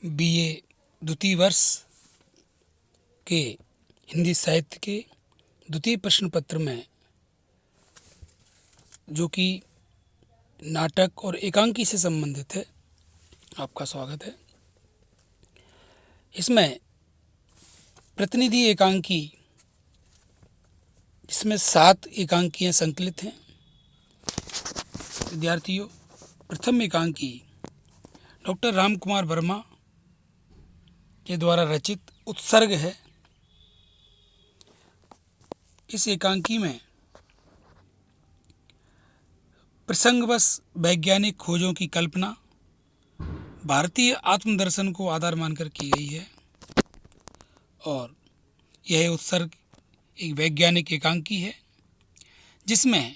BA द्वितीय वर्ष के हिंदी साहित्य के द्वितीय प्रश्न पत्र में जो कि नाटक और एकांकी से संबंधित है, आपका स्वागत है। इसमें प्रतिनिधि एकांकी, जिसमें 7 एकांकियाँ संकलित हैं। विद्यार्थियों, प्रथम एकांकी डॉक्टर रामकुमार वर्मा के द्वारा रचित उत्सर्ग है। इस एकांकी में प्रसंगवश वैज्ञानिक खोजों की कल्पना भारतीय आत्मदर्शन को आधार मानकर की गई है और यह उत्सर्ग एक वैज्ञानिक एकांकी है जिसमें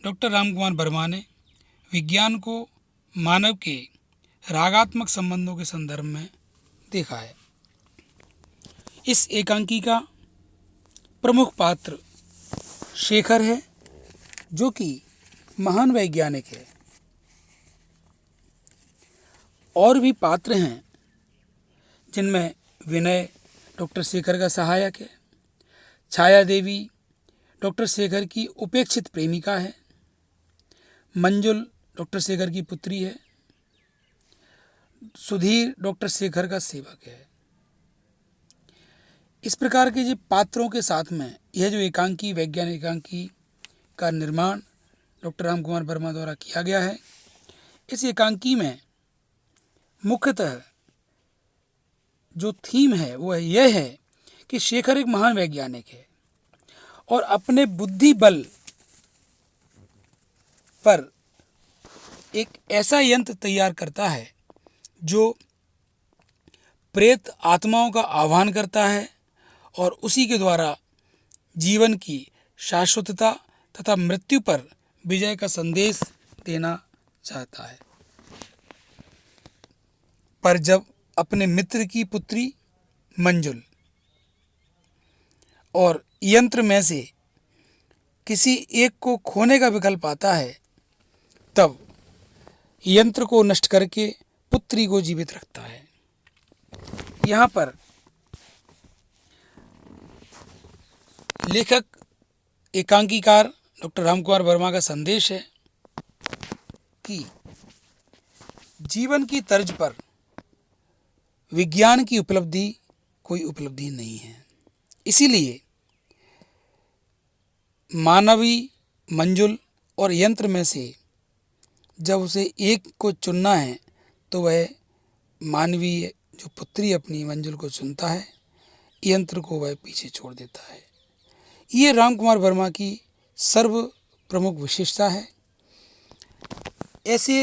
डॉक्टर रामकुमार वर्मा ने विज्ञान को मानव के रागात्मक संबंधों के संदर्भ में देखा है। इस एकांकी का प्रमुख पात्र शेखर है, जो कि महान वैज्ञानिक है। और भी पात्र हैं जिनमें विनय डॉक्टर शेखर का सहायक है, छाया देवी डॉक्टर शेखर की उपेक्षित प्रेमिका है, मंजुल डॉक्टर शेखर की पुत्री है, सुधीर डॉक्टर शेखर का सेवक है। इस प्रकार के जो पात्रों के साथ में यह जो एकांकी, वैज्ञानिक एकांकी का निर्माण डॉक्टर रामकुमार वर्मा द्वारा किया गया है। इस एकांकी में मुख्यतः जो थीम है वह यह है कि शेखर एक महान वैज्ञानिक है और अपने बुद्धि बल पर एक ऐसा यंत्र तैयार करता है जो प्रेत आत्माओं का आह्वान करता है और उसी के द्वारा जीवन की शाश्वतता तथा मृत्यु पर विजय का संदेश देना चाहता है। पर जब अपने मित्र की पुत्री मंजुल और यंत्र में से किसी एक को खोने का विकल्प आता है, तब यंत्र को नष्ट करके पुत्री को जीवित रखता है। यहाँ पर लेखक एकांकीकार डॉक्टर रामकुमार वर्मा का संदेश है कि जीवन की तर्ज पर विज्ञान की उपलब्धि कोई उपलब्धि नहीं है। इसीलिए मानवी मंजुल और यंत्र में से जब उसे एक को चुनना है तो वह मानवीय जो पुत्री अपनी मंजुल को चुनता है, यंत्र को वह पीछे छोड़ देता है। ये रामकुमार वर्मा की सर्व प्रमुख विशेषता है। ऐसे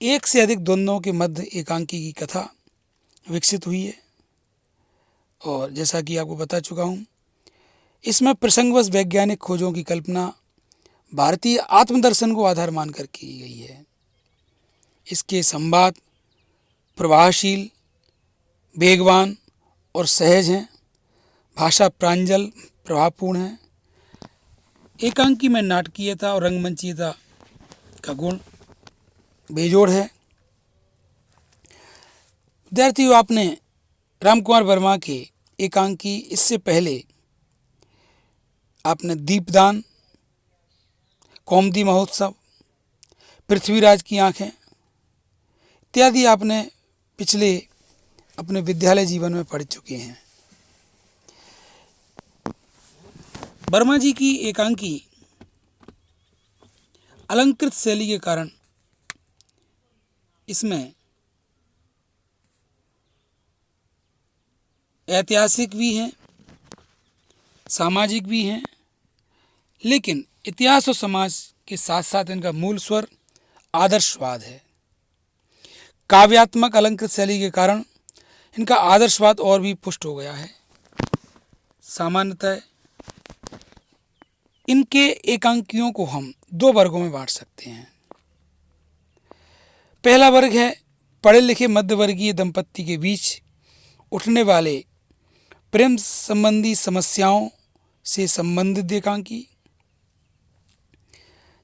एक से अधिक द्वंद्वों के मध्य एकांकी की कथा विकसित हुई है और जैसा कि आपको बता चुका हूँ, इसमें प्रसंगवश वैज्ञानिक खोजों की कल्पना भारतीय आत्मदर्शन को आधार मानकर की गई है। इसके संवाद प्रवाहशील, वेगवान और सहज हैं। भाषा प्रांजल, प्रभावपूर्ण है। एकांकी में नाटकीयता और रंगमंचीयता का गुण बेजोड़ है। विद्यार्थियों, आपने रामकुमार वर्मा के एकांकी इससे पहले आपने दीपदान, कौमुदी महोत्सव, पृथ्वीराज की आंखें इत्यादि आपने पिछले अपने विद्यालय जीवन में पढ़ चुके हैं। वर्मा जी की एकांकी अलंकृत शैली के कारण इसमें ऐतिहासिक भी हैं, सामाजिक भी हैं, लेकिन इतिहास और समाज के साथ साथ इनका मूल स्वर आदर्शवाद है। काव्यात्मक अलंकृत शैली के कारण इनका आदर्शवाद और भी पुष्ट हो गया है। सामान्यतः इनके एकांकियों को हम 2 वर्गों में बांट सकते हैं। पहला वर्ग है पढ़े लिखे मध्यवर्गीय दंपत्ति के बीच उठने वाले प्रेम संबंधी समस्याओं से संबंधित एकांकी,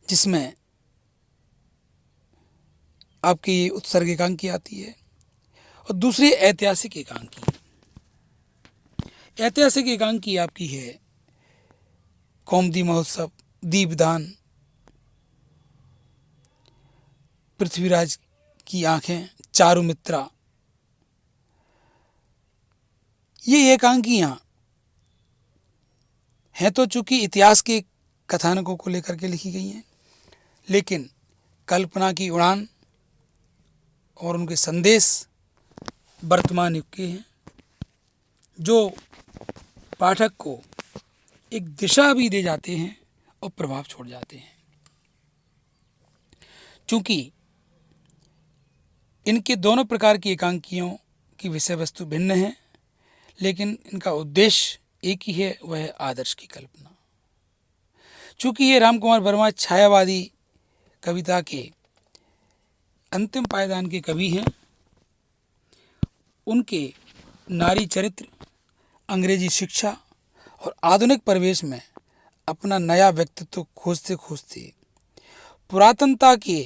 जिसमें आपकी ये उत्सर्ग एकांकी आती है और दूसरी ऐतिहासिक एकांकी। ऐतिहासिक एकांकी आपकी है कौमुदी महोत्सव, दीपदान, पृथ्वीराज की आंखें, चारुमित्रा। ये एकांकियाँ हैं तो चूंकि इतिहास के कथानकों को लेकर के लिखी गई हैं, लेकिन कल्पना की उड़ान और उनके संदेश वर्तमान युग के हैं, जो पाठक को एक दिशा भी दे जाते हैं और प्रभाव छोड़ जाते हैं। चूंकि इनके दोनों प्रकार की एकांकियों की विषय वस्तु भिन्न है, लेकिन इनका उद्देश्य एक ही है, वह है आदर्श की कल्पना। चूंकि ये रामकुमार वर्मा छायावादी कविता के अंतिम पायदान के कवि हैं, उनके नारी चरित्र, अंग्रेजी शिक्षा और आधुनिक परिवेश में अपना नया व्यक्तित्व खोजते खोजते पुरातनता के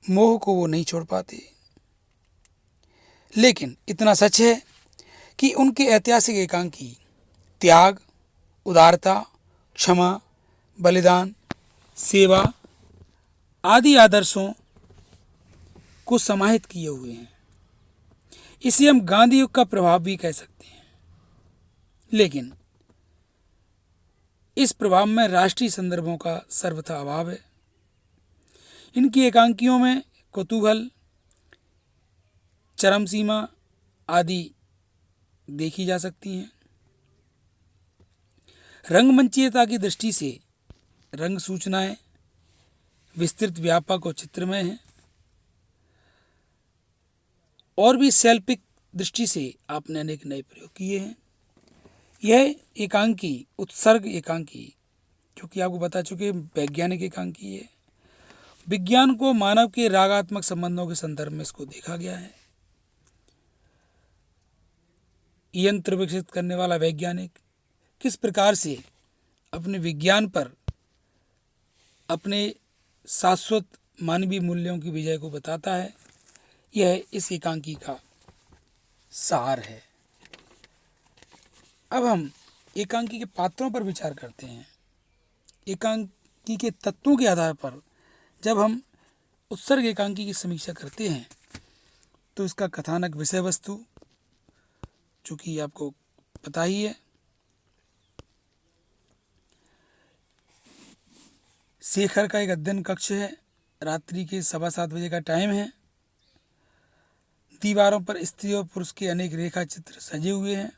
मोह को वो नहीं छोड़ पाते। लेकिन इतना सच है कि उनके ऐतिहासिक एकांकी त्याग, उदारता, क्षमा, बलिदान, सेवा आदि आदर्शों को समाहित किए हुए हैं। इसे हम गांधी युग का प्रभाव भी कह सकते हैं। लेकिन इस प्रभाव में राष्ट्रीय संदर्भों का सर्वथा अभाव है। इनकी एकांकियों में कौतूहल, चरम सीमा आदि देखी जा सकती हैं। रंगमंचीयता की दृष्टि से रंग सूचनाएं विस्तृत, व्यापक और चित्रमय हैं, और भी शैल्पिक दृष्टि से आपने अनेक नए प्रयोग किए हैं। यह एकांकी उत्सर्ग एकांकी, क्योंकि आपको बता चुके वैज्ञानिक एकांकी है। विज्ञान को मानव के रागात्मक संबंधों के संदर्भ में इसको देखा गया है। यंत्र विकसित करने वाला वैज्ञानिक किस प्रकार से अपने विज्ञान पर अपने शाश्वत मानवीय मूल्यों की विजय को बताता है, यह इस एकांकी का सार है। अब हम एकांकी के पात्रों पर विचार करते हैं। एकांकी के तत्वों के आधार पर जब हम उत्सर्ग एकांकी की समीक्षा करते हैं तो इसका कथानक, विषय वस्तु, चूँकि आपको पता ही है, शेखर का एक अध्ययन कक्ष है, रात्रि के 7:15 बजे का टाइम है, दीवारों पर स्त्री और पुरुष के अनेक रेखा चित्र सजे हुए हैं,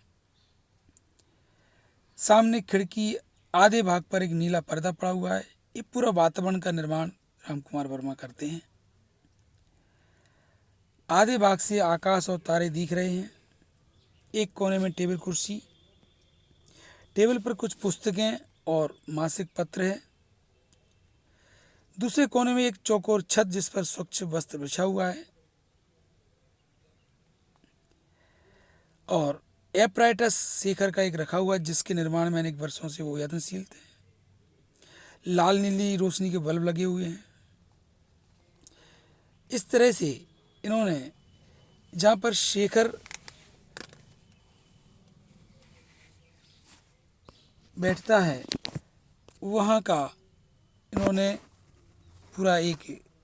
सामने खिड़की आधे भाग पर एक नीला पर्दा पड़ा हुआ है। ये पूरा वातावरण का निर्माण रामकुमार वर्मा करते हैं। आधे भाग से आकाश और तारे दिख रहे हैं। एक कोने में टेबल कुर्सी, टेबल पर कुछ पुस्तकें और मासिक पत्र है। दूसरे कोने में एक चौकोर छत जिस पर स्वच्छ वस्त्र बिछा हुआ है और एपराइटस शेखर का एक रखा हुआ है, जिसके निर्माण में अनेक वर्षों से वो यत्नशील थे। लाल नीली रोशनी के बल्ब लगे हुए हैं। इस तरह से इन्होंने जहाँ पर शेखर बैठता है वहाँ का इन्होंने पूरा एक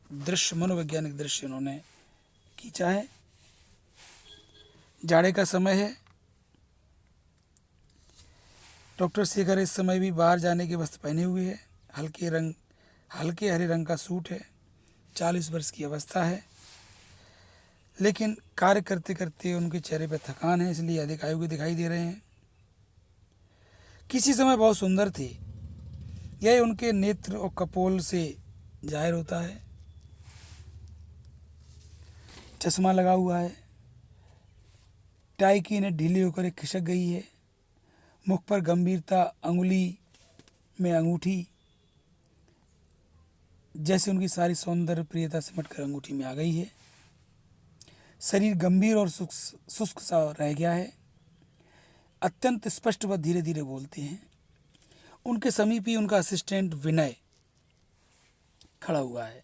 दृश्य, मनोवैज्ञानिक दृश्य इन्होंने खींचा है। जाड़े का समय है। डॉक्टर शेखर इस समय भी बाहर जाने के वस्त्र पहने हुए है। हल्के हरे रंग का सूट है। 40 वर्ष की अवस्था है, लेकिन कार्य करते करते उनके चेहरे पर थकान है, इसलिए अधिक आयु के दिखाई दे रहे हैं। किसी समय बहुत सुंदर थे, यह उनके नेत्र और कपोल से जाहिर होता है। चश्मा लगा हुआ है, टाई की इन्हें ढीली होकर एक खिसक गई है। मुख पर गंभीरता, अंगुली में अंगूठी, जैसे उनकी सारी सौंदर्य प्रियता सिमटकर अंगूठी में आ गई है। शरीर गंभीर और शुष्क सा रह गया है। अत्यंत स्पष्ट व धीरे धीरे बोलते हैं। उनके समीप ही उनका असिस्टेंट विनय खड़ा हुआ है।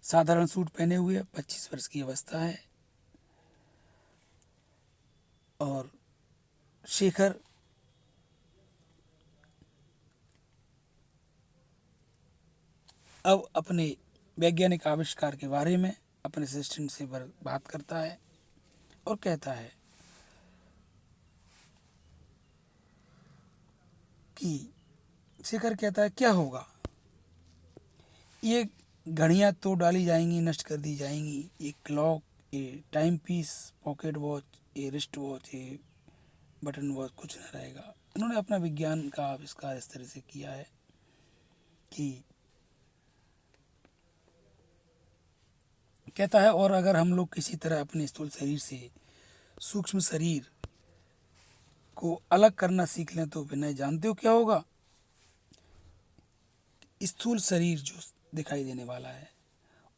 साधारण सूट पहने हुए, 25 वर्ष की अवस्था है। और शेखर अब अपने वैज्ञानिक आविष्कार के बारे में अपने असिस्टेंट से बात करता है और कहता है कि शेखर कहता है, क्या होगा, ये घड़ियाँ तो डाली जाएंगी, नष्ट कर दी जाएंगी, ये क्लॉक, ये टाइम पीस, पॉकेट वॉच, ये रिस्ट वॉच, ये बटन वॉच, कुछ न रहेगा। उन्होंने अपना विज्ञान का आविष्कार इस तरह से किया है कि कहता है, और अगर हम लोग किसी तरह अपने स्थूल शरीर से सूक्ष्म शरीर को अलग करना सीख लें तो विनय जानते हो क्या होगा? स्थूल शरीर जो दिखाई देने वाला है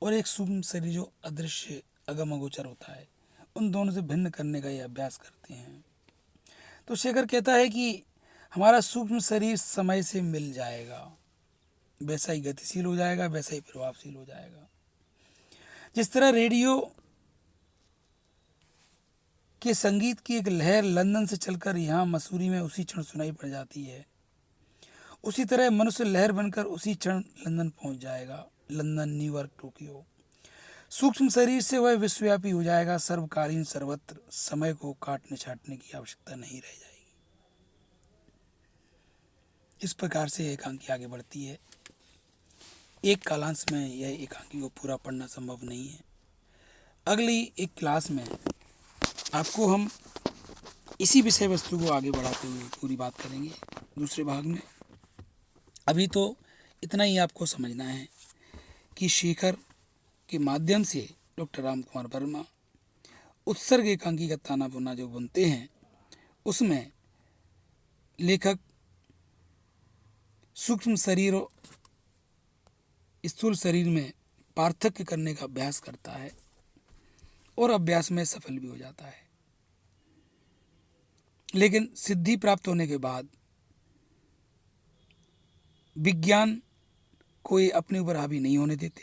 और एक सूक्ष्म शरीर जो अदृश्य अगम अगोचर होता है, उन दोनों से भिन्न करने का ये अभ्यास करते हैं। तो शेखर कहता है कि हमारा सूक्ष्म शरीर समय से मिल जाएगा, वैसा ही गतिशील हो जाएगा, वैसा ही प्रभावशील हो जाएगा। जिस तरह रेडियो के संगीत की एक लहर लंदन से चलकर यहाँ मसूरी में उसी क्षण सुनाई पड़ जाती है, उसी तरह मनुष्य लहर बनकर उसी क्षण लंदन पहुंच जाएगा। London, New York, Tokyo. सूक्ष्म शरीर से वह विश्वव्यापी हो जाएगा, सर्वकालीन, सर्वत्र। समय को काटने छाटने की आवश्यकता नहीं रह जाएगी। इस प्रकार से एकांकी आगे बढ़ती है। एक कालांश में यह एकांकी को पूरा पढ़ना संभव नहीं है। अगली एक क्लास में आपको हम इसी विषय वस्तु को आगे बढ़ाते हुए पूरी बात करेंगे दूसरे भाग में। अभी तो इतना ही आपको समझना है कि शेखर के माध्यम से डॉक्टर राम कुमार वर्मा उत्सर्ग एकांकी का ताना बुना जो बुनते हैं, उसमें लेखक सूक्ष्म शरीर और स्थूल शरीर में पार्थक्य करने का अभ्यास करता है और अभ्यास में सफल भी हो जाता है। लेकिन सिद्धि प्राप्त होने के बाद विज्ञान को ये अपने ऊपर हावी नहीं होने देते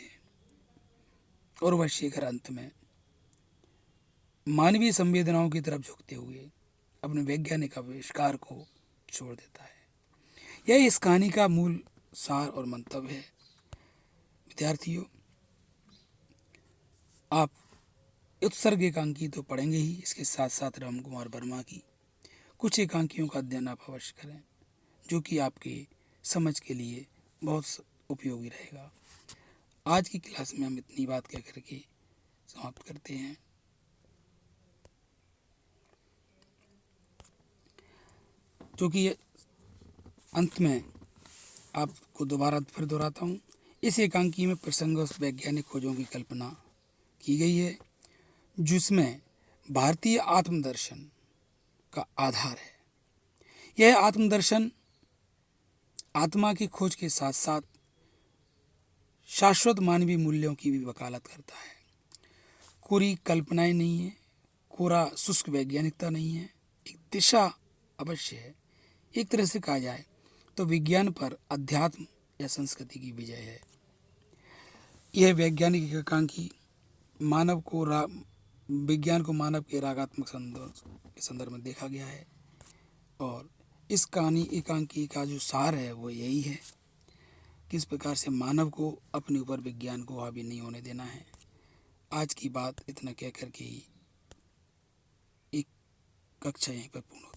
और वह शेखर अंत में मानवीय संवेदनाओं की तरफ झुकते हुए अपने वैज्ञानिक आविष्कार को छोड़ देता है। यह इस कहानी का मूल सार और मंतव्य है। विद्यार्थियों, आप उत्सर्ग एकांकी तो पढ़ेंगे ही, इसके साथ साथ राम कुमार वर्मा की कुछ एकांकियों का अध्ययन आप अवश्य करें, जो कि आपके समझ के लिए बहुत उपयोगी रहेगा। आज की क्लास में हम इतनी बात कह करके समाप्त करते हैं। जो कि अंत में आपको दोबारा फिर दोहराता हूँ, इस एकांकी में प्रसंग वैज्ञानिक खोजों की कल्पना की गई है, जिसमें भारतीय आत्मदर्शन का आधार है। यह आत्मदर्शन आत्मा की खोज के साथ साथ शाश्वत मानवीय मूल्यों की भी वकालत करता है। कोरी कल्पनाएं नहीं है, कोरा शुष्क वैज्ञानिकता नहीं है, एक दिशा अवश्य है। एक तरह से कहा जाए तो विज्ञान पर अध्यात्म या संस्कृति की विजय है। यह वैज्ञानिक एकांकी विज्ञान को मानव के रागात्मक संदर्भ में देखा गया है, और इस कहानी एकांकी का जो सार है वो यही है, किस प्रकार से मानव को अपने ऊपर विज्ञान को हावी नहीं होने देना है। आज की बात इतना कह करके ही एक कक्षा यहीं पर पूर्ण होती है।